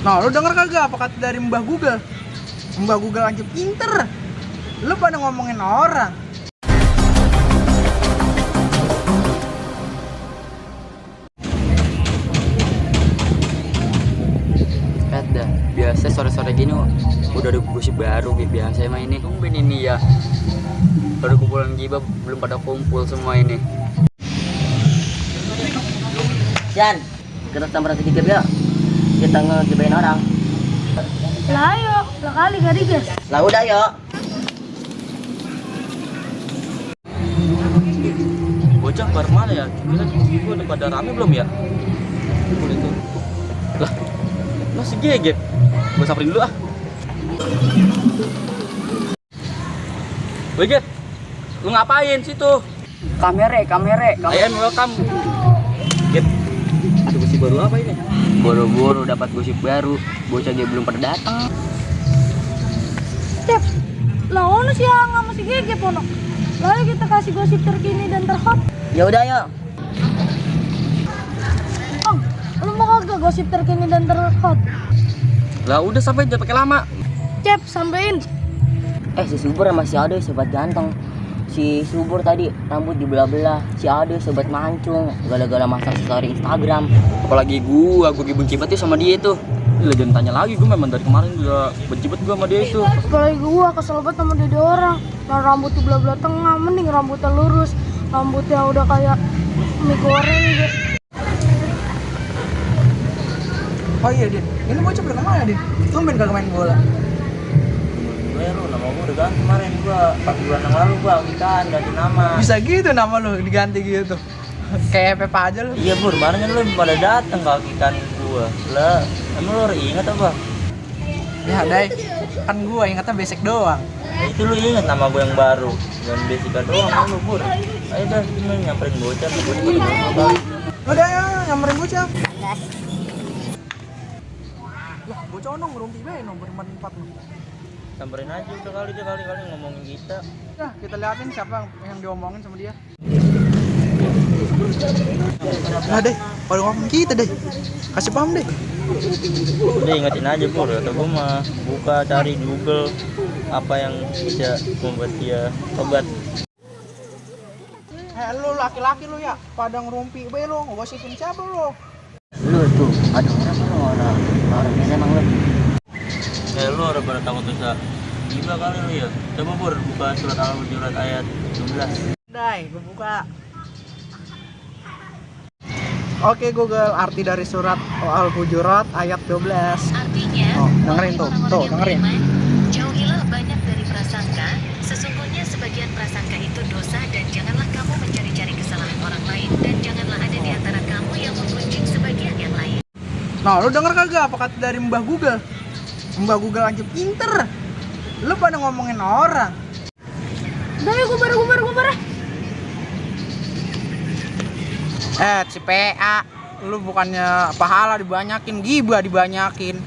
Nah, lu denger kagak apa kata dari Mbah Google? Mbah Google aja pinter. Lu pada ngomongin orang. Dah, biasa sore-sore gini udah ada gosip baru kayak biasa emang ini. Tumben ini ya. Baru kumpulan gibah belum pada kumpul semua ini. Jan, kita samperan sedikit ya. Kita ngegibain orang. Lah ayo, lah kali gak digas. Lah udah yuk. Bocah bar mana ya? Kira gua udah pada rame belum ya? Boleh tuh. Lah, masih geget. Gua samperin dulu ah. Woi Get, lu ngapain situ? Kamere. Ayan, welcome. Get, ada gosip baru apa ini? Boro-boro dapat gosip baru. Bocah dia belum pada datang. Cep, lah ono sih yang masih gege ponok. Lalu kita kasih gosip terkini dan terhot. Ya udah yuk. Ang, lu mau kagak gosip terkini dan terhot? Lah udah sampai jangan pakai lama. Cep, sampein. Si Subur sama si Ade sobat ganteng. Si Subur tadi rambut dibelah-belah. Si Ade sobat mancung gara-gara masak story Instagram. Apalagi gua benci banget sama dia itu. Lah jangan tanya lagi, gua memang dari kemarin udah benci banget gua sama dia itu. Apalagi gua kesel banget sama dede orang. Yang rambutnya belah-belah tengah, mending rambutnya lurus. Rambutnya udah kayak mie goreng gitu. Oh iya, Din. Ini bocah pada kemana, Din? Tumben kagak main bola. Lu nama gua udah ganti kemarin gua 4 bulan yang lalu gua nikahan ganti nama. Bisa gitu nama lu diganti gitu. Kayak Pepa aja lu. Iya Bur, kemarin kan lu pada datang ke nikahan gua. Lah, emang lu ingat apa? Ya, Dai. Kan gua ingatnya basic doang. Itu lu ingat nama gua yang baru dan Besica doang lu Bur. Ayo dah, ini nyamperin bocah bocah. Udah ya, nyamperin bocah. Lah, bocah ono ngerumpi bae nomor 4 lu. Samperin aja udah kali ngomongin kita. Nah, kita liatin siapa yang diomongin sama dia. Nah deh, kalau ngomong kita deh, kasih paham deh. Udah ingetin aja Bur, atau gua mah buka cari di Google apa yang bisa membuat dia tobat. Lu laki-laki lu ya, pada ngerumpi bae lu, ngosipin siapa lu? Lu tuh, ada orang bisa emang lu. Lu orang pada takut dosa gila kali lu ya. Coba Bur, buka surat Al-Hujurat ayat 17. Dai, gua buka. Oke Google, arti dari surat Al-Hujurat ayat 12. Artinya, dengerin tuh, dengerin. Jauhilah banyak dari prasangka, sesungguhnya sebagian prasangka itu dosa dan janganlah kamu mencari-cari kesalahan orang lain dan janganlah ada di antara kamu yang menggunjing sebagian yang lain. Nah, lu denger kagak apa kata dari Mbah Google? Mbah Google aja pinter. Lu pada ngomongin orang. Udah yuk, gubar. Si PA, lu bukannya pahala dibanyakin, gibah dibanyakin.